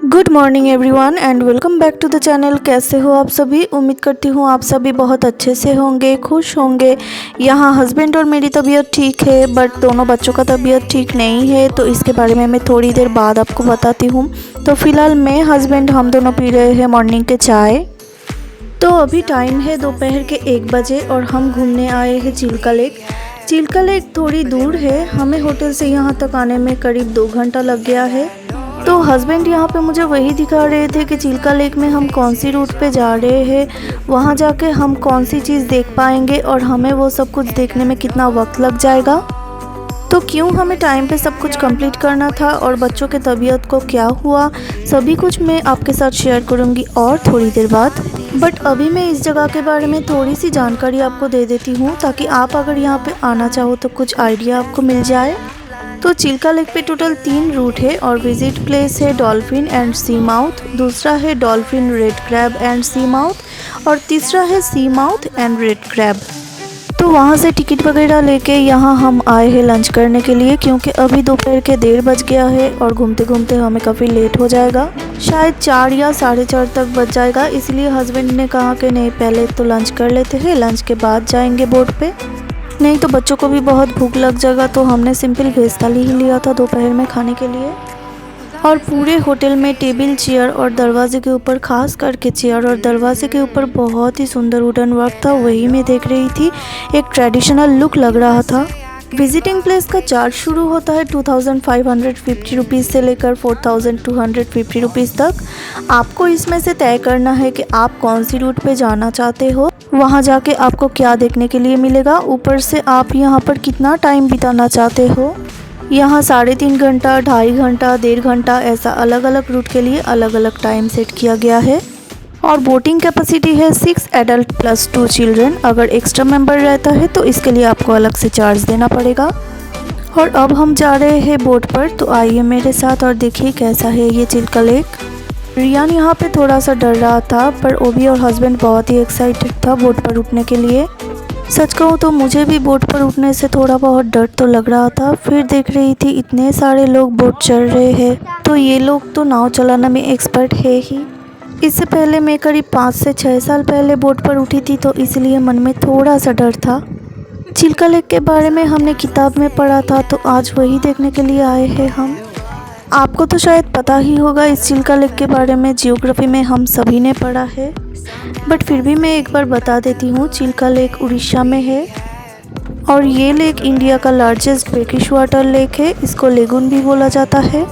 Good morning everyone and welcome back to the channel. कैसे हो आप सभी? उम्मीद करती हूँ आप सभी बहुत अच्छे से होंगे, खुश होंगे। यहाँ हस्बैंड और मेरी तबीयत ठीक है, बट दोनों बच्चों का तबीयत ठीक नहीं है, तो इसके बारे में मैं थोड़ी देर बाद आपको बताती हूँ। तो फ़िलहाल मैं हस्बैंड हम दोनों पी रहे हैं मॉर्निंग के चाय। तो अभी टाइम है दोपहर के 1 बजे और हम घूमने आए हैं चिल्का लेक। चिल्का लेक थोड़ी दूर है, हमें होटल से यहाँ तक आने में करीब 2 घंटा लग गया है। तो हस्बैंड यहाँ पे मुझे वही दिखा रहे थे कि चिल्का लेक में हम कौन सी रूट पे जा रहे हैं, वहाँ जाके हम कौन सी चीज़ देख पाएंगे और हमें वो सब कुछ देखने में कितना वक्त लग जाएगा। तो क्यों हमें टाइम पे सब कुछ कंप्लीट करना था और बच्चों के तबीयत को क्या हुआ, सभी कुछ मैं आपके साथ शेयर करूँगी और थोड़ी देर बाद। बट अभी मैं इस जगह के बारे में थोड़ी सी जानकारी आपको दे देती हूँ, ताकि आप अगर यहाँ पे आना चाहो तो कुछ आइडिया आपको मिल जाए। तो चिल्का लेक पे टोटल 3 रूट है और विजिट प्लेस है डॉल्फिन एंड सी माउथ, दूसरा है dolphin red crab and sea mouth और तीसरा है sea mouth and red crab. तो वहाँ से टिकट वगैरह लेके यहाँ हम आए हैं लंच करने के लिए, क्योंकि अभी दोपहर के 1:30 बज गया है और घूमते घूमते हमें काफ़ी लेट हो जाएगा, शायद 4 या 4:30 तक बज जाएगा। इसलिए हस्बैंड ने कहा कि नहीं, पहले तो लंच कर लेते हैं, लंच के बाद जाएंगे बोट पे, नहीं तो बच्चों को भी बहुत भूख लग जाएगा। तो हमने सिंपल वेज थाली ही लिया था दोपहर में खाने के लिए। और पूरे होटल में टेबल, चेयर और दरवाजे के ऊपर, खास करके चेयर और दरवाजे के ऊपर बहुत ही सुंदर वुडन वर्क था, वही मैं देख रही थी। एक ट्रेडिशनल लुक लग रहा था। विजिटिंग प्लेस का चार्ज शुरू होता है 2550 रुपीज़ से लेकर 4250 रुपीज़ तक। आपको इसमें से तय करना है कि आप कौन सी रूट पे जाना चाहते हो, वहाँ जाके आपको क्या देखने के लिए मिलेगा, ऊपर से आप यहाँ पर कितना टाइम बिताना चाहते हो। यहाँ 3.5 घंटा, 2.5 घंटा, 1.5 घंटा, ऐसा अलग अलग रूट के लिए अलग अलग टाइम सेट किया गया है। और बोटिंग कैपेसिटी है 6 एडल्ट प्लस 2 चिल्ड्रन। अगर एक्स्ट्रा मेंबर रहता है तो इसके लिए आपको अलग से चार्ज देना पड़ेगा। और अब हम जा रहे हैं बोट पर, तो आइए मेरे साथ और देखिए कैसा है ये चिल्का लेक। रियान यहाँ पे थोड़ा सा डर रहा था, पर ओबी और हस्बैंड बहुत ही एक्साइटेड था बोट पर उठने के लिए। सच कहूँ तो मुझे भी बोट पर उठने से थोड़ा बहुत डर तो लग रहा था। फिर देख रही थी इतने सारे लोग बोट चढ़ रहे हैं, तो ये लोग तो नाव चलाने में एक्सपर्ट है ही। इससे पहले मैं करीब 5 से 6 साल पहले बोट पर उठी थी, तो इसलिए मन में थोड़ा सा डर था। चिल्का लेक के बारे में हमने किताब में पढ़ा था, तो आज वही देखने के लिए आए हैं हम। आपको तो शायद पता ही होगा इस चिल्का लेक के बारे में, जियोग्राफी में हम सभी ने पढ़ा है, बट फिर भी मैं एक बार बता देती हूँ। चिल्का लेक उड़ीसा में है और ये लेक इंडिया का लार्जेस्ट ब्रेकिश वाटर लेक है। इसको लेगून भी बोला जाता है।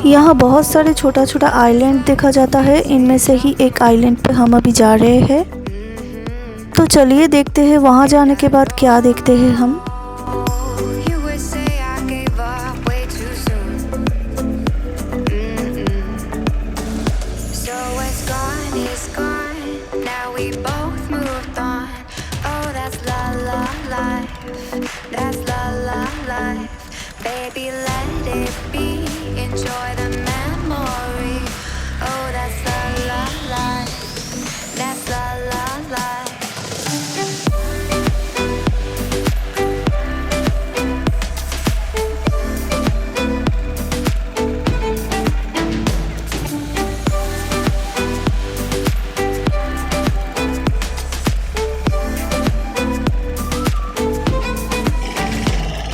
यहाँ बहुत सारे छोटा छोटा आइलैंड देखा जाता है, इनमें से ही एक आइलैंड पे हम अभी जा रहे हैं। तो चलिए देखते हैं वहाँ जाने के बाद क्या देखते हैं हम। Baby, let it be. Enjoy the memory. Oh, that's la la life. That's la la life.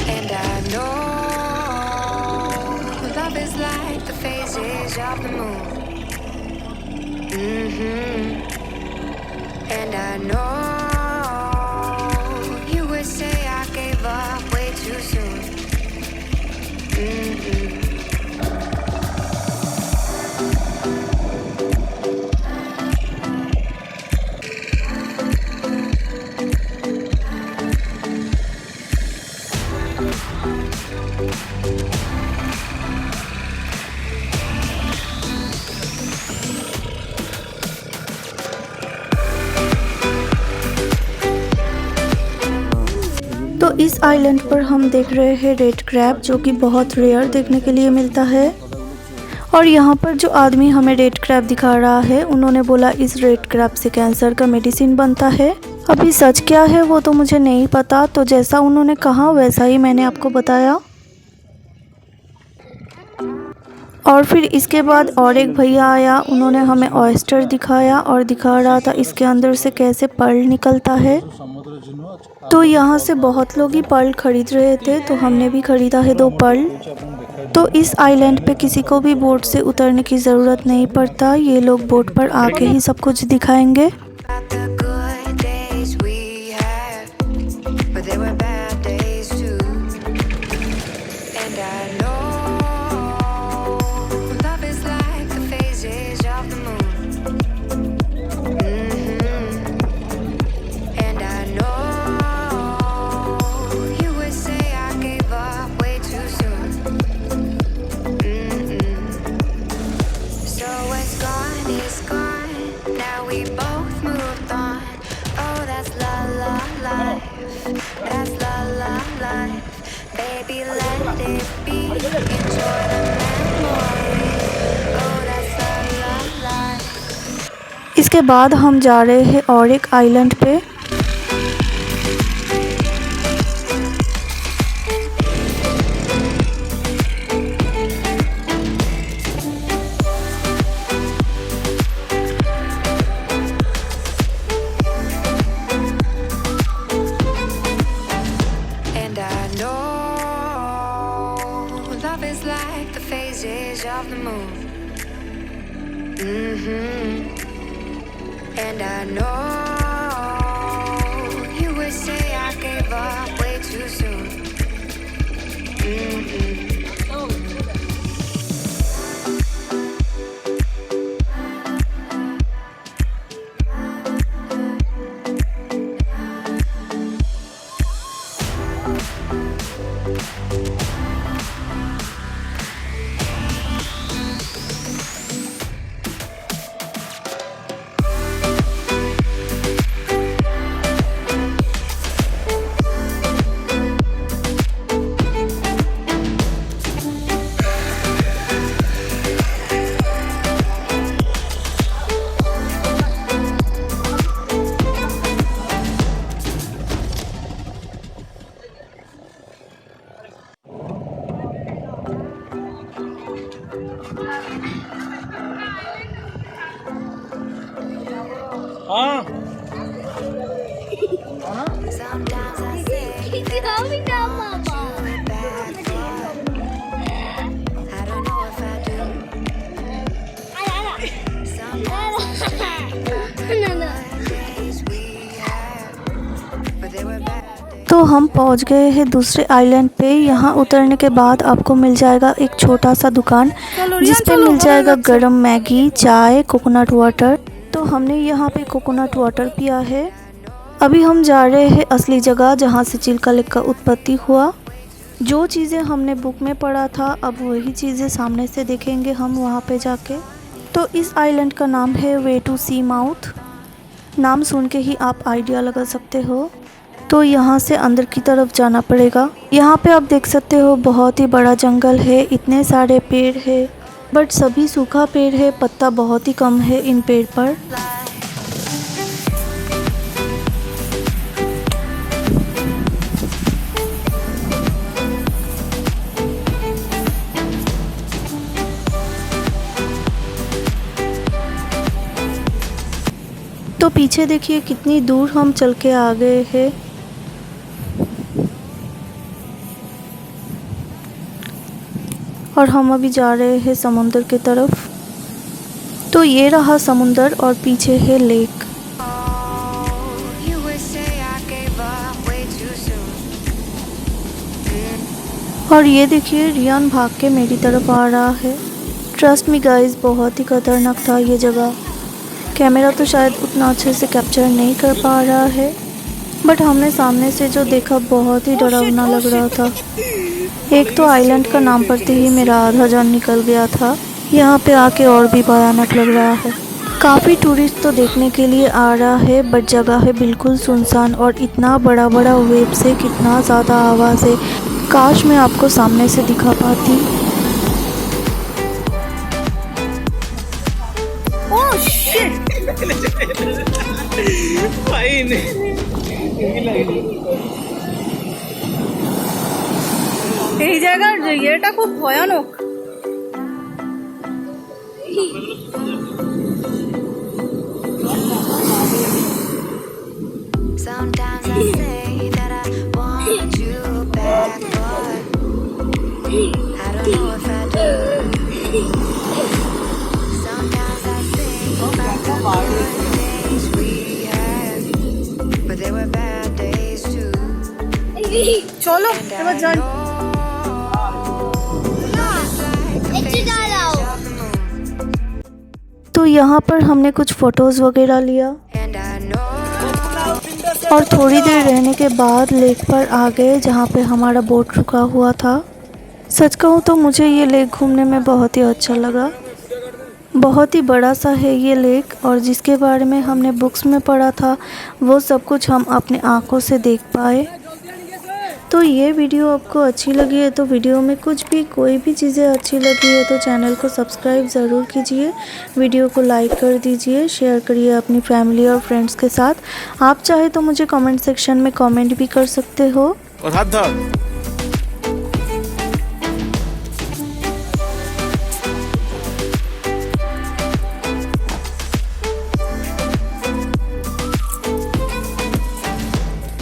And I know love is like the phases of the moon. And I know you would say I gave up way too soon. तो इस island पर हम देख रहे हैं red crab, जो कि बहुत रेयर देखने के लिए मिलता है। और यहाँ पर जो आदमी हमें रेड क्रैब दिखा रहा है, उन्होंने बोला इस रेड क्रैब से कैंसर का मेडिसिन बनता है। अभी सच क्या है वो तो मुझे नहीं पता, तो जैसा उन्होंने कहा वैसा ही मैंने आपको बताया। और फिर इसके बाद और एक भैया आया, उन्होंने हमें ऑयस्टर दिखाया और दिखा रहा था इसके अंदर से कैसे पर्ल निकलता है। तो यहाँ से बहुत लोग ही पर्ल खरीद रहे थे, तो हमने भी खरीदा है 2 पर्ल। तो इस आइलैंड पे किसी को भी बोट से उतरने की ज़रूरत नहीं पड़ता, ये लोग बोट पर आके ही सब कुछ दिखाएंगे। About the good days we had, but there were bad days too. And I know love is like the phases of the moon. And I know you would say I gave up way too soon. So it's gone, now we both moved on. Oh, that's la la life, that's la la life. Baby, let it be, enjoy the memory. Oh, that's la la life. इसके बाद हम जा रहे हैं और एक island पे। And I know love is like the phases of the moon. And I know you would say I gave up way too soon. Sometimes I say that I want you back, but I don't know if I do. Sometimes I think about the good days we had, but they were bad days. तो हम पहुंच गए हैं दूसरे island पे। यहाँ उतरने के बाद आपको मिल जाएगा एक छोटा सा दुकान, जिस पे मिल जाएगा गरम मैगी, चाय, कोकोनट वाटर। तो हमने यहाँ पे कोकोनट वाटर पिया है। अभी हम जा रहे हैं असली जगह जहाँ से चिल्का लेक का उत्पत्ति हुआ। जो चीज़ें हमने बुक में पढ़ा था, अब वही चीज़ें सामने से देखेंगे हम वहाँ पे जाके। तो इस आइलैंड का नाम है वे टू सी माउथ। नाम सुन के ही आप आइडिया लगा सकते हो। तो यहाँ से अंदर की तरफ जाना पड़ेगा। यहाँ पे आप देख सकते हो बहुत ही बड़ा जंगल है, इतने सारे पेड़ है, बट सभी सूखा पेड़ है, पत्ता बहुत ही कम है इन पेड़ पर। तो पीछे देखिए कितनी दूर हम चल के आ गए हैं। और हम अभी जा रहे हैं समुंदर की तरफ। तो ये रहा समुंदर और पीछे है lake. You would say I gave up way too soon. और ये देखिए रियान भाग के मेरी तरफ आ रहा है। ट्रस्ट मी गाइस, बहुत ही खतरनाक था ये जगह। कैमरा तो शायद उतना अच्छे से कैप्चर नहीं कर पा रहा है, बट हमने सामने से जो देखा बहुत ही डरावना लग रहा था। एक तो आइलैंड का नाम पढ़ते ही मेरा आधा जान निकल गया था। यहाँ पे आके और भी भयानक लग रहा है। काफ़ी टूरिस्ट तो देखने के लिए आ रहा है, बट जगह है बिल्कुल सुनसान और इतना बड़ा बड़ा वेव से कितना ज़्यादा आवाज़ है। काश मैं आपको सामने से दिखा पाती। এই জায়গার ইয়েটা খুব ভয়ানক। Sometimes I say that I want you back, but I don't know if I do. Sometimes I think about the good days we had, but there were bad days too. চলো And এবার I যাই। know it's like the phases of the moon. तो यहाँ पर हमने कुछ photos वगैरह लिया And I know और थोड़ी देर रहने के बाद लेक पर आ गए जहाँ पे हमारा बोट रुका हुआ था। सच कहूँ तो मुझे ये लेक घूमने में बहुत ही अच्छा लगा। बहुत ही बड़ा सा है ये लेक और जिसके बारे में हमने बुक्स में पढ़ा था वो सब कुछ हम अपने आँखों से देख पाए। तो ये वीडियो आपको अच्छी लगी है तो वीडियो में कुछ भी कोई भी चीज़ें अच्छी लगी है तो चैनल को सब्सक्राइब ज़रूर कीजिए, वीडियो को लाइक कर दीजिए, शेयर करिए अपनी फैमिली और फ्रेंड्स के साथ। आप चाहे तो मुझे कमेंट सेक्शन में कमेंट भी कर सकते हो। और हाथ धर।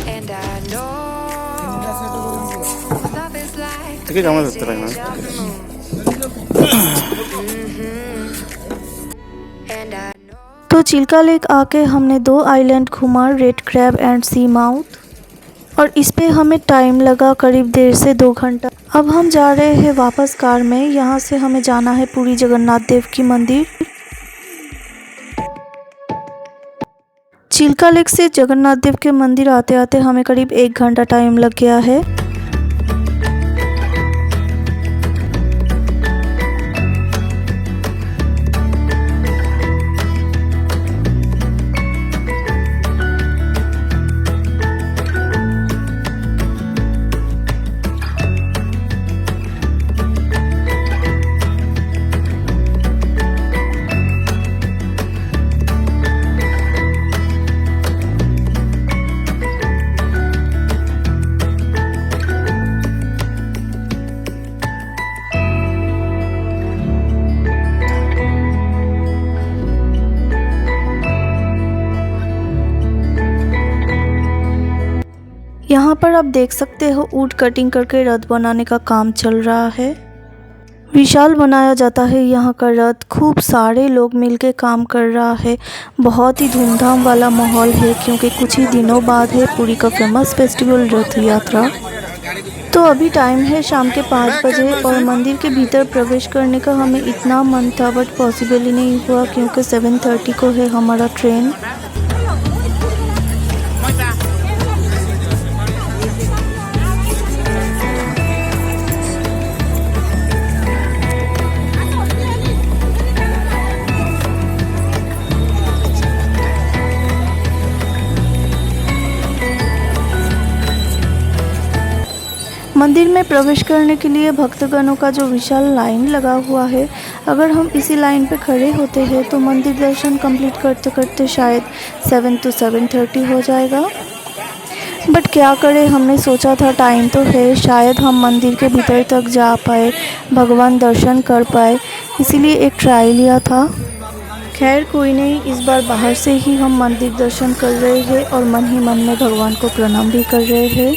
And I know love is like ठीक है, जाऊँगा सकते हैं phases of the moon. And I know तो चिल्का लेक आके हमने 2 आइलैंड घूमा, red crab and sea mouth, और इस पे हमें टाइम लगा करीब 1.5 से 2 घंटा। अब हम जा रहे हैं वापस कार में। यहाँ से हमें जाना है पुरी जगन्नाथ देव की मंदिर। चिल्का लेक से जगन्नाथ देव के मंदिर आते आते हमें करीब 1 घंटा टाइम लग गया है। यहाँ पर आप देख सकते हो वुड कटिंग करके रथ बनाने का काम चल रहा है। विशाल बनाया जाता है यहाँ का रथ, खूब सारे लोग मिलके काम कर रहा है। बहुत ही धूमधाम वाला माहौल है क्योंकि कुछ ही दिनों बाद है पुरी का फेमस फेस्टिवल रथ यात्रा। तो अभी टाइम है शाम के 5 बजे और मंदिर के भीतर प्रवेश करने का हमें इतना मन था बट पॉसिबल ही नहीं हुआ क्योंकि 7:30 को है हमारा ट्रेन। मंदिर में प्रवेश करने के लिए भक्तगणों का जो विशाल लाइन लगा हुआ है, अगर हम इसी लाइन पे खड़े होते हैं तो मंदिर दर्शन कंप्लीट करते करते शायद 7 to 7:30 हो जाएगा। बट क्या करें, हमने सोचा था टाइम तो है, शायद हम मंदिर के भीतर तक जा पाए, भगवान दर्शन कर पाए, इसीलिए एक ट्राई लिया था। खैर कोई नहीं, इस बार बाहर से ही हम मंदिर दर्शन कर रहे हैं और मन ही मन में भगवान को प्रणाम भी कर रहे हैं।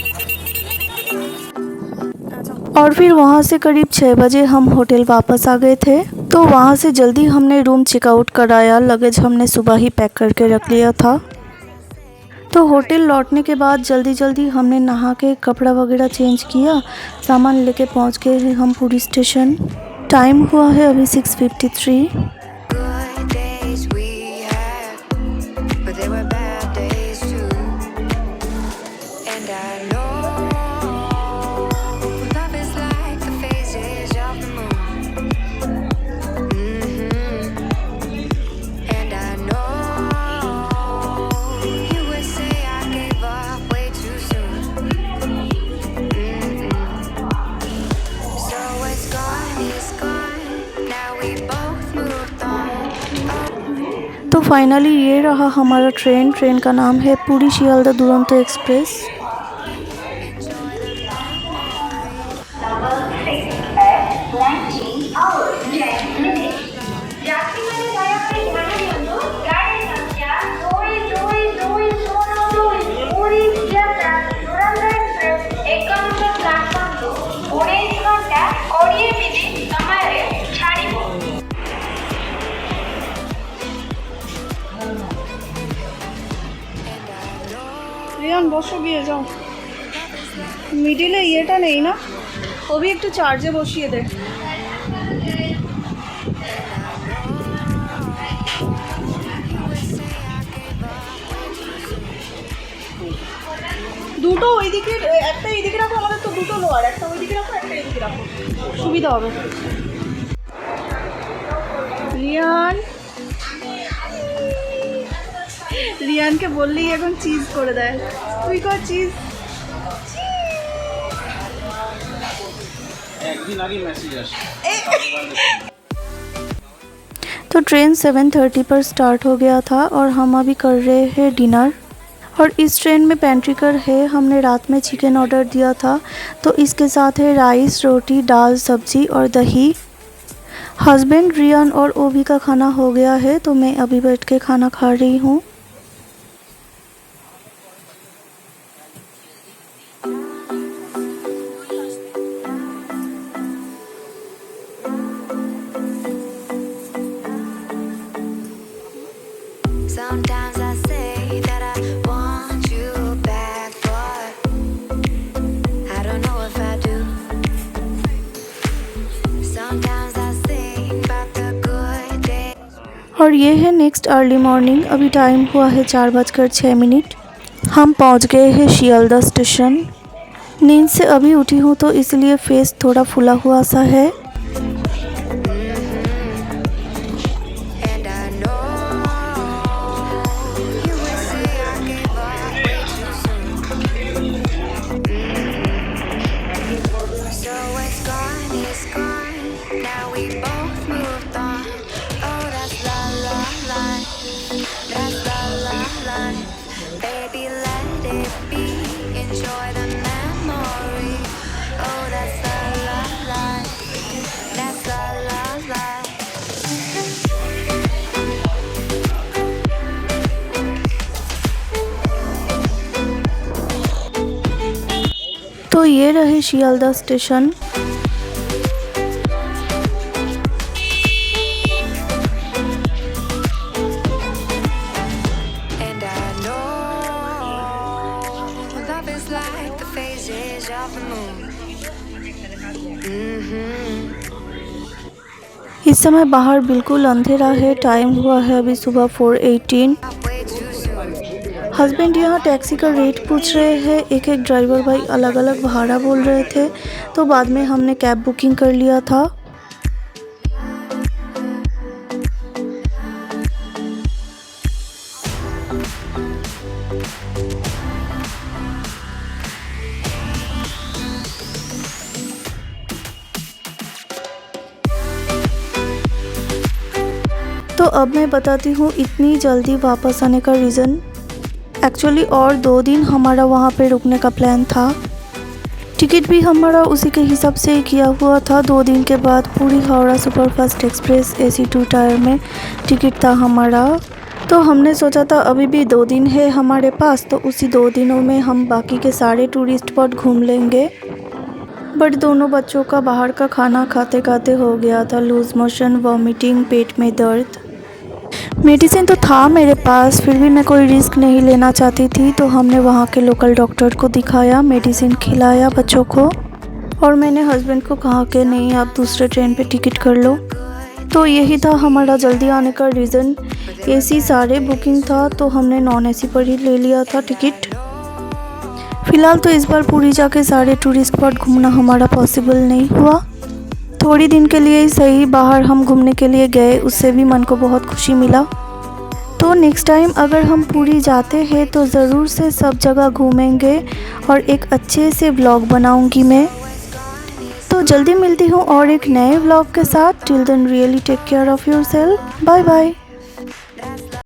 और फिर वहाँ से करीब 6 बजे हम होटल वापस आ गए थे। तो वहाँ से जल्दी हमने रूम चेकआउट कराया, लगेज हमने सुबह ही पैक करके रख लिया था। तो होटल लौटने के बाद जल्दी जल्दी हमने नहा के कपड़ा वगैरह चेंज किया, सामान लेके पहुँच गए हैं हम पुरी स्टेशन। टाइम हुआ है अभी 6:53। good days we had, but there were bad days too. And I know love is like the phases of the moon. And I know you would say I gave up way too soon. So it's gone. Now we both moved on. तो finally ये रहा हमारा train का नाम है Puri Sealdah Duronto express. Double 6 at 20 hours 10 minutes. Riyan বসো গিয়ে যাও। মিডিলে ইয়েটা নেই না, ওবি একটু চার্জে বসিয়ে দে। দুটো ওইদিকে, একটা এইদিকে রাখো, আমাদের তো দুটো লোয়ার, একটা ওইদিকে রাখো একটা এইদিকে রাখো, সুবিধা হবে। রিয়ান, রিয়ানকে বললেই এখন চিজ করে দেয়, তুই কর চিজ। একদিন আগে মেসেজ আসে। तो ट्रेन 7:30 पर स्टार्ट हो गया था और हम अभी कर रहे हैं डिनर। और इस ट्रेन में पेंट्रिकर है, हमने रात में चिकन ऑर्डर दिया था, तो इसके साथ है राइस, रोटी, दाल, सब्जी और दही। हस्बैंड, रियान और ओवी का खाना हो गया है, तो मैं अभी बैठ के खाना खा रही हूँ। Sometimes I say that I want you back, but I don't know if I do. Sometimes I think about the good days. और ये है नेक्स्ट अर्ली मॉर्निंग। अभी टाइम हुआ है 4:06। हम पहुंच गए हैं शियालदा स्टेशन। नींद से अभी उठी हूँ तो इसलिए फेस थोड़ा फूला हुआ सा है। And I know you would say I gave up way too soon. So it's gone. Now we both moved on. Oh, that's la la life. That's la la life. Baby, let it be. Enjoy the memory. Oh, that's la la life. That's la la life. तो ये रहे Sealdah station. And I know love is like the phases of the moon. इस समय बाहर बिल्कुल अंधेरा है। Time हुआ है अभी सुबह 4:18। Way too soon. हस्बैंड यहाँ टैक्सी का रेट पूछ रहे हैं। एक एक ड्राइवर भाई अलग अलग भाड़ा बोल रहे थे, तो बाद में हमने कैब बुकिंग कर लिया था। तो अब मैं बताती हूँ इतनी जल्दी वापस आने का रीज़न। एक्चुअली और 2 दिन हमारा वहाँ पे रुकने का प्लान था। टिकट भी हमारा उसी के हिसाब से ही किया हुआ था। 2 दिन के बाद पूरी Howrah superfast express AC 2 tyre में टिकट था हमारा। तो हमने सोचा था अभी भी 2 दिन है हमारे पास, तो उसी 2 दिनों में हम बाकी के सारे टूरिस्ट स्पॉट घूम लेंगे। बट दोनों बच्चों का बाहर का खाना खाते खाते हो गया था लूज़ मोशन, वॉमिटिंग, पेट में दर्द। मेडिसिन तो था मेरे पास, फिर भी मैं कोई रिस्क नहीं लेना चाहती थी, तो हमने वहाँ के लोकल डॉक्टर को दिखाया, मेडिसिन खिलाया बच्चों को, और मैंने हस्बैंड को कहा कि नहीं आप दूसरे ट्रेन पे टिकट कर लो। तो यही था हमारा जल्दी आने का रीज़न। AC सारे बुकिंग था, तो हमने नॉन AC पर ही ले लिया था टिकट। फ़िलहाल तो इस बार पूरी जाके सारे टूरिस्ट स्पॉट घूमना हमारा पॉसिबल नहीं हुआ। थोड़ी दिन के लिए ही सही बाहर हम घूमने के लिए गए, उससे भी मन को बहुत खुशी मिला। तो नेक्स्ट टाइम अगर हम पूरी जाते हैं तो ज़रूर से सब जगह घूमेंगे और एक अच्छे से व्लॉग बनाऊंगी मैं। तो जल्दी मिलती हूँ और एक नए व्लॉग के साथ। Till then really take care of yourself. Bye bye.